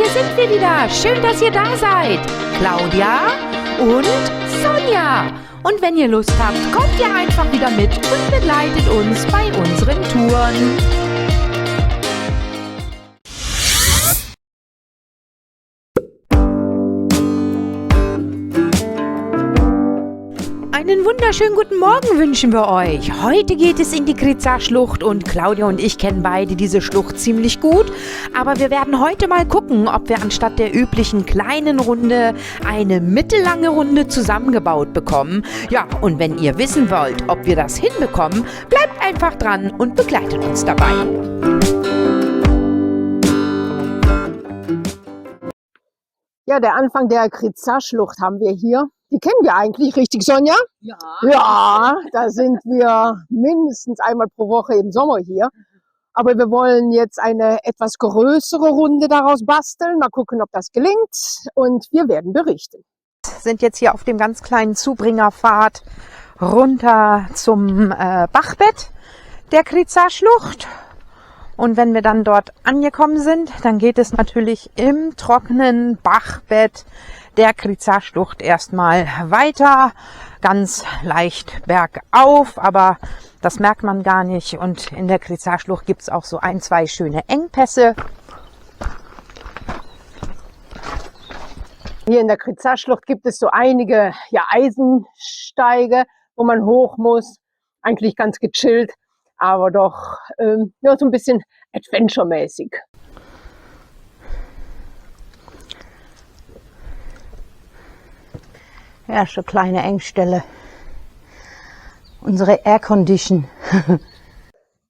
hier sind wir wieder. Schön, dass ihr da seid. Claudia und Sonja. Und wenn ihr Lust habt, kommt ihr einfach wieder mit und begleitet uns bei unseren Touren. Einen wunderschönen guten Morgen wünschen wir euch. Heute geht es in die Kritzer Schlucht und Claudia und ich kennen beide diese Schlucht ziemlich gut. Aber wir werden heute mal gucken, ob wir anstatt der üblichen kleinen Runde eine mittellange Runde zusammengebaut bekommen. Ja, und wenn ihr wissen wollt, ob wir das hinbekommen, bleibt einfach dran und begleitet uns dabei. Ja, der Anfang der Kritzer Schlucht haben wir hier. Die kennen wir eigentlich, richtig, Sonja? Ja. Ja, da sind wir mindestens einmal pro Woche im Sommer hier. Aber wir wollen jetzt eine etwas größere Runde daraus basteln. Mal gucken, ob das gelingt. Und wir werden berichten. Wir sind jetzt hier auf dem ganz kleinen Zubringerpfad runter zum Bachbett der Kritzer Schlucht. Und wenn wir dann dort angekommen sind, dann geht es natürlich im trockenen Bachbett der Kritzer Schlucht erstmal weiter, ganz leicht bergauf, aber das merkt man gar nicht. Und in der Kritzer Schlucht gibt es auch so ein, zwei schöne Engpässe. Hier in der Kritzer Schlucht gibt es so einige Eisensteige, wo man hoch muss. Eigentlich ganz gechillt, aber doch so ein bisschen adventure-mäßig. Erste kleine Engstelle. Unsere Aircondition.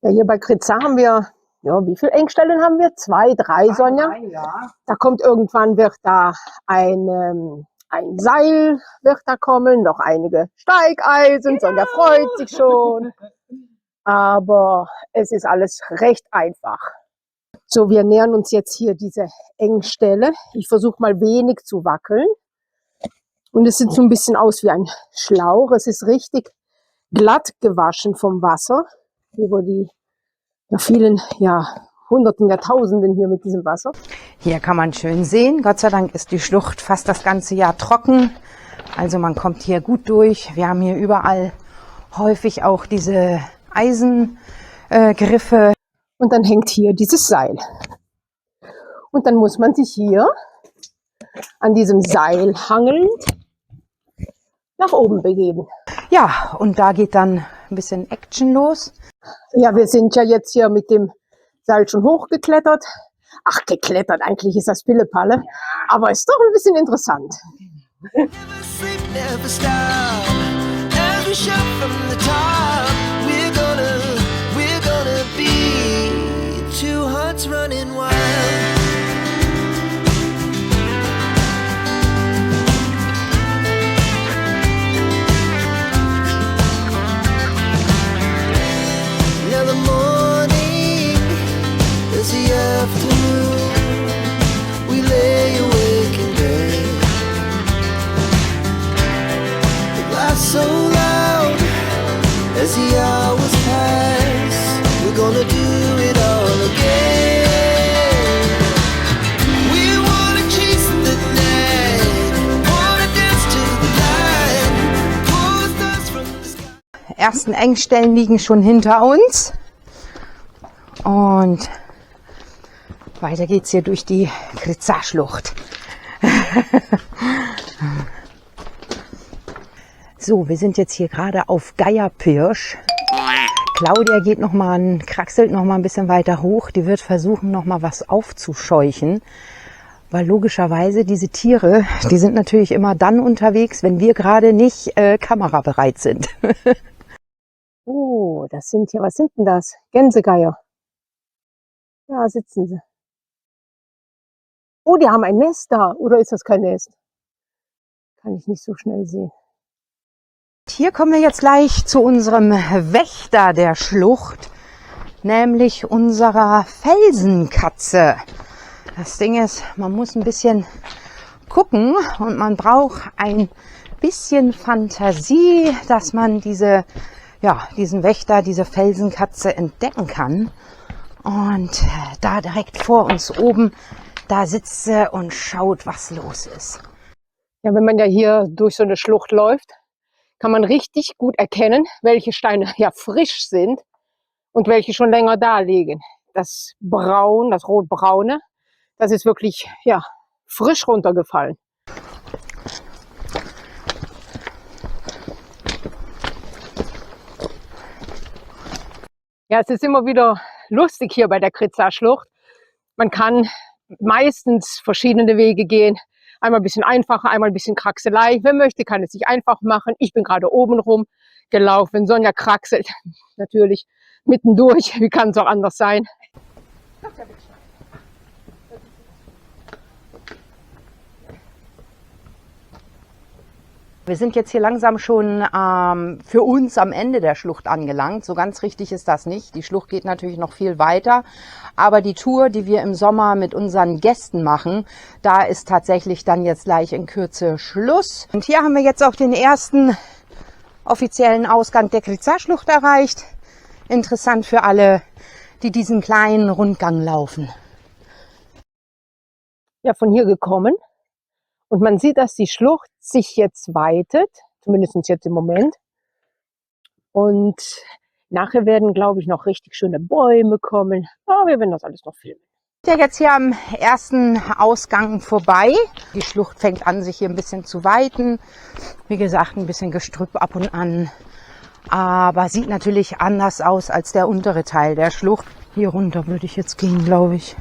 Ja, hier bei Kritzer haben wir, wie viele Engstellen haben wir? 2, 3, Sonja? Ja. Da kommt irgendwann, wird da ein Seil wird da kommen, noch einige Steigeisen. Genau. Sonja freut sich schon. Aber es ist alles recht einfach. So, wir nähern uns jetzt hier diese Engstelle. Ich versuche mal wenig zu wackeln. Und es sieht so ein bisschen aus wie ein Schlauch. Es ist richtig glatt gewaschen vom Wasser. Über die vielen Hunderten, Jahrtausenden hier mit diesem Wasser. Hier kann man schön sehen. Gott sei Dank ist die Schlucht fast das ganze Jahr trocken. Also man kommt hier gut durch. Wir haben hier überall häufig auch diese Eisengriffe. Und dann hängt hier dieses Seil. Und dann muss man sich hier an diesem Seil hangelnd nach oben begeben. Ja, und da geht dann ein bisschen Action los. Ja, wir sind ja jetzt hier mit dem Seil schon hochgeklettert. Ach, geklettert, eigentlich ist das Pillepalle. Aber ist doch ein bisschen interessant. So loud as the hours pass, we're gonna do it all again. We wanna chase the night, wanna dance to the light, pull stars from the sky. Ersten Engstellen liegen schon hinter uns. Und weiter geht's hier durch die Kritzer Schlucht. So, wir sind jetzt hier gerade auf Geierpirsch. Claudia geht kraxelt noch mal ein bisschen weiter hoch. Die wird versuchen, noch mal was aufzuscheuchen. Weil logischerweise diese Tiere, die sind natürlich immer dann unterwegs, wenn wir gerade nicht kamerabereit sind. Oh, das sind hier, was sind denn das? Gänsegeier. Ja, sitzen sie. Oh, die haben ein Nest da. Oder ist das kein Nest? Kann ich nicht so schnell sehen. Hier kommen wir jetzt gleich zu unserem Wächter der Schlucht, nämlich unserer Felsenkatze. Das Ding ist, man muss ein bisschen gucken und man braucht ein bisschen Fantasie, dass man diesen Wächter, diese Felsenkatze entdecken kann. Und da direkt vor uns oben Da sitzt sie und schaut, was los ist. Ja, wenn man ja hier durch so eine Schlucht läuft, kann man richtig gut erkennen, welche Steine ja frisch sind und welche schon länger da liegen. Das Braun, das Rotbraune, das ist wirklich ja frisch runtergefallen. Ja, es ist immer wieder lustig hier bei der Kritza-Schlucht. Man kann meistens verschiedene Wege gehen. Einmal ein bisschen einfacher, einmal ein bisschen Kraxelei. Wer möchte, kann es sich einfach machen. Ich bin gerade oben rum gelaufen. Sonja kraxelt natürlich mittendurch. Wie kann es auch anders sein? Wir sind jetzt hier langsam schon für uns am Ende der Schlucht angelangt. So ganz richtig ist das nicht. Die Schlucht geht natürlich noch viel weiter. Aber die Tour, die wir im Sommer mit unseren Gästen machen, da ist tatsächlich dann jetzt gleich in Kürze Schluss. Und hier haben wir jetzt auch den ersten offiziellen Ausgang der Kritza-Schlucht erreicht. Interessant für alle, die diesen kleinen Rundgang laufen. Ja, von hier gekommen. Und man sieht, dass die Schlucht sich jetzt weitet, zumindest jetzt im Moment. Und nachher werden, glaube ich, noch richtig schöne Bäume kommen. Aber wir werden das alles noch filmen. Ja, jetzt hier am ersten Ausgang vorbei. Die Schlucht fängt an, sich hier ein bisschen zu weiten. Wie gesagt, ein bisschen Gestrüpp ab und an. Aber sieht natürlich anders aus als der untere Teil der Schlucht. Hier runter würde ich jetzt gehen, glaube ich.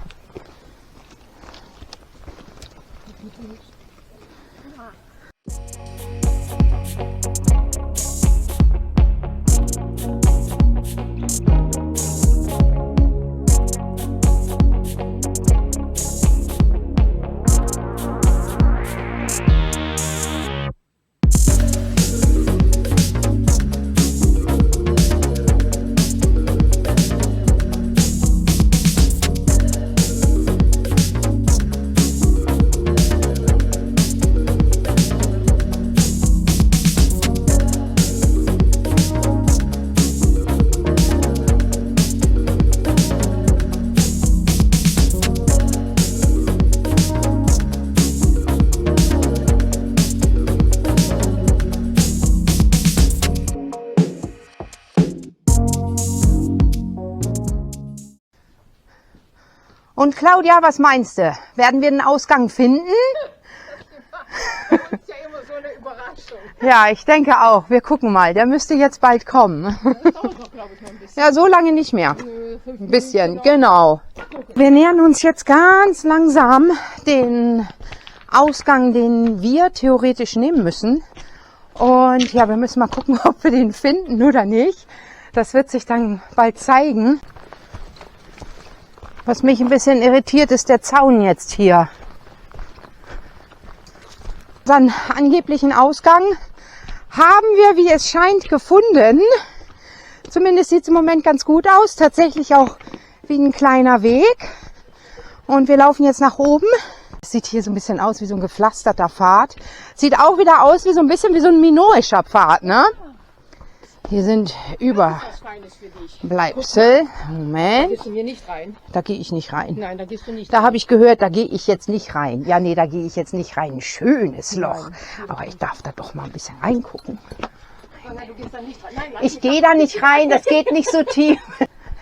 Und Claudia, was meinst du? Werden wir den Ausgang finden? Das ist ja immer so eine Überraschung. Ja, ich denke auch. Wir gucken mal. Der müsste jetzt bald kommen. Das dauert noch, glaube ich, noch ein bisschen. Ja, so lange nicht mehr. Ein bisschen, genau. Wir nähern uns jetzt ganz langsam den Ausgang, den wir theoretisch nehmen müssen. Und ja, wir müssen mal gucken, ob wir den finden oder nicht. Das wird sich dann bald zeigen. Was mich ein bisschen irritiert, ist der Zaun jetzt hier. Unseren angeblichen Ausgang haben wir, wie es scheint, gefunden. Zumindest sieht es im Moment ganz gut aus. Tatsächlich auch wie ein kleiner Weg. Und wir laufen jetzt nach oben. Es sieht hier so ein bisschen aus wie so ein gepflasterter Pfad. Sieht auch wieder aus wie so ein bisschen wie so ein minoischer Pfad, ne? Hier sind Überbleibsel. Moment. Da gehst du hier nicht rein. Da gehe ich nicht rein. Nein, da gehst du nicht Da habe ich gehört, da gehe ich jetzt nicht rein. Ja, nee, da gehe ich jetzt nicht rein. Schönes Loch. Aber ich darf da doch mal ein bisschen reingucken. Nein, du gehst da nicht rein. Nein, Ich gehe da nicht rein, das geht nicht so tief.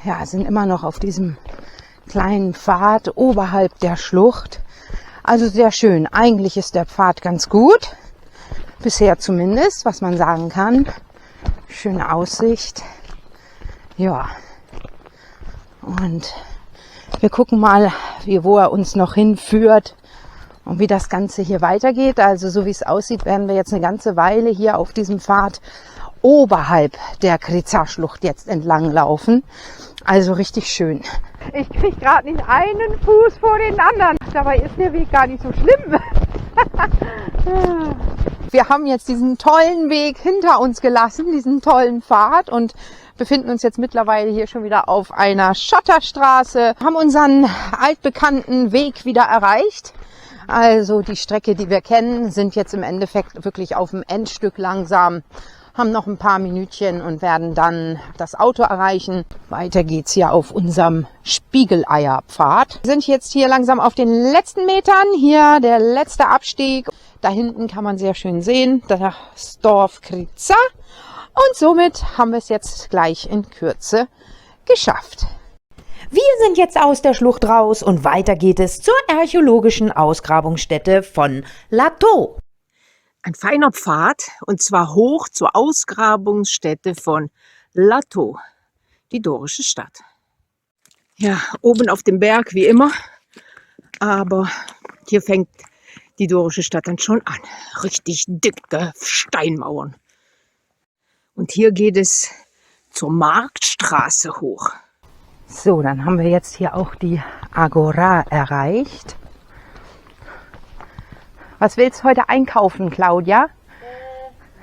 Ja, sind immer noch auf diesem kleinen Pfad oberhalb der Schlucht. Also sehr schön. Eigentlich ist der Pfad ganz gut. Bisher zumindest, was man sagen kann. Schöne Aussicht. Ja. Und wir gucken mal, wo er uns noch hinführt und wie das Ganze hier weitergeht. Also so wie es aussieht, werden wir jetzt eine ganze Weile hier auf diesem Pfad oberhalb der Kritza-Schlucht jetzt entlang laufen. Also richtig schön. Ich kriege gerade nicht einen Fuß vor den anderen. Dabei ist der Weg gar nicht so schlimm. Wir haben jetzt diesen tollen Weg hinter uns gelassen, diesen tollen Pfad, und befinden uns jetzt mittlerweile hier schon wieder auf einer Schotterstraße, haben unseren altbekannten Weg wieder erreicht. Also die Strecke, die wir kennen, sind jetzt im Endeffekt wirklich auf dem Endstück langsam haben noch ein paar Minütchen und werden dann das Auto erreichen. Weiter geht's hier auf unserem Spiegeleierpfad. Wir sind jetzt hier langsam auf den letzten Metern. Hier der letzte Abstieg. Da hinten kann man sehr schön sehen, das Dorf Kriza. Und somit haben wir es jetzt gleich in Kürze geschafft. Wir sind jetzt aus der Schlucht raus und weiter geht es zur archäologischen Ausgrabungsstätte von Lateau. Ein feiner Pfad, und zwar hoch zur Ausgrabungsstätte von Lateau, die dorische Stadt. Ja, oben auf dem Berg wie immer, aber hier fängt die dorische Stadt dann schon an. Richtig dicke Steinmauern. Und hier geht es zur Marktstraße hoch. So, dann haben wir jetzt hier auch die Agora erreicht. Was willst du heute einkaufen, Claudia?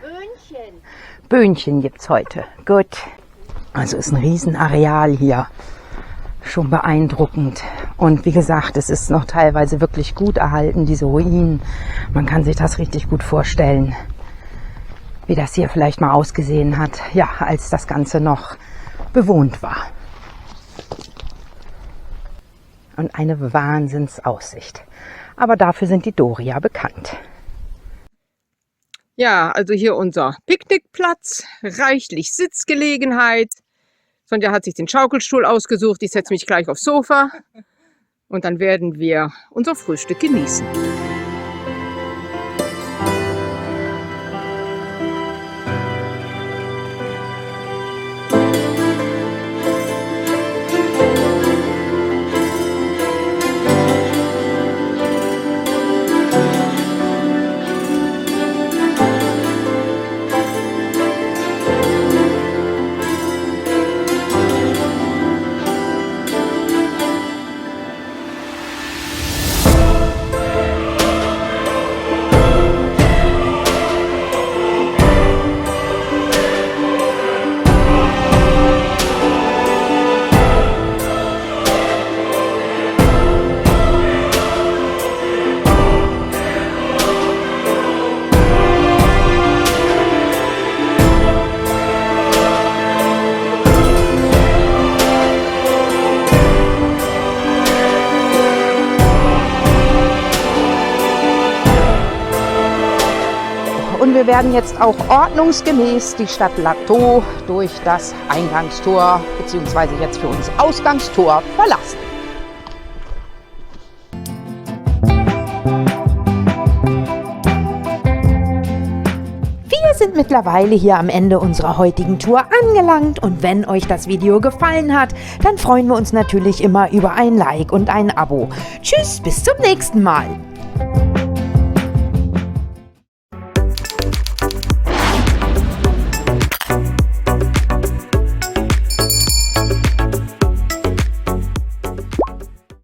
Böhnchen. Böhnchen gibt's heute. Gut. Also ist ein Riesenareal hier. Schon beeindruckend. Und wie gesagt, es ist noch teilweise wirklich gut erhalten, diese Ruinen. Man kann sich das richtig gut vorstellen, wie das hier vielleicht mal ausgesehen hat, ja, als das Ganze noch bewohnt war. Und eine Wahnsinnsaussicht. Aber dafür sind die Doria bekannt. Ja, also hier unser Picknickplatz, reichlich Sitzgelegenheit. Sonja hat sich den Schaukelstuhl ausgesucht, ich setze mich gleich aufs Sofa und dann werden wir unser Frühstück genießen. Und wir werden jetzt auch ordnungsgemäß die Stadt Lateau durch das Eingangstor bzw. jetzt für uns Ausgangstor verlassen. Wir sind mittlerweile hier am Ende unserer heutigen Tour angelangt und wenn euch das Video gefallen hat, dann freuen wir uns natürlich immer über ein Like und ein Abo. Tschüss, bis zum nächsten Mal.